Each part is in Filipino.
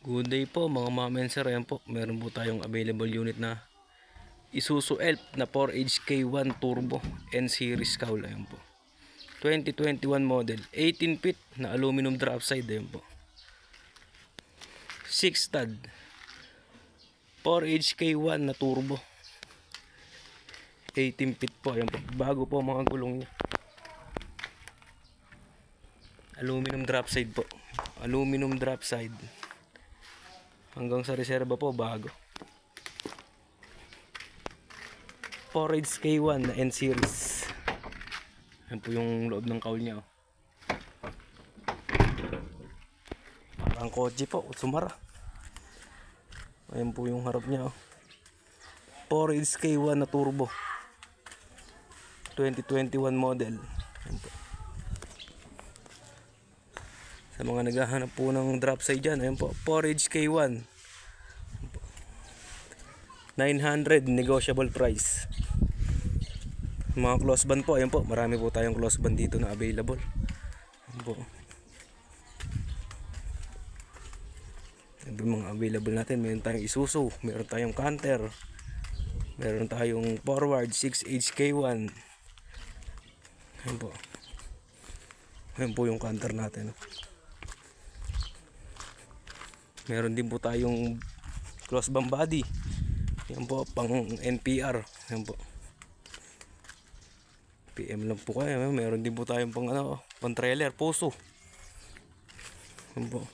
Good day po mga mamenser. Ayan po, meron po tayong available unit na Isuzu Elf na 4HK1 Turbo N Series cowl. Ayan po, 2021 model, 18 feet na aluminum drop side. Ayan po, 6 stud 4HK1 na turbo, 18 feet po. Ayan po, bago po mga gulong niya, aluminum drop side po, aluminum drop side hanggang sa reserva po bago. 4HK1 na N series. Ayan po yung loob ng cowl niya, oh. Parang kotse po, sumara. Ayan po yung harap niya, oh. 4HK1 na turbo, 2021 model. Ayan po. Sa mga naghahanap po ng drop side dyan, ayan po, 4HK1, 900 negotiable price. Mga close band po, ayan po, marami po tayong close band dito na available. Ayan po, ayan po mga available natin. Meron tayong Isuzu, meron tayong Canter, meron tayong forward 6HK1. Ayan po, ayan po yung Canter natin. Meron din po tayong close band body. Yan po, pang NPR. Yan po, PM lang po kayo. Meron din po tayong pang pang trailer, puso. Yan po,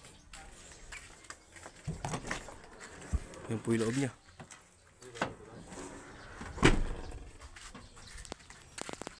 yan po yung loob niya.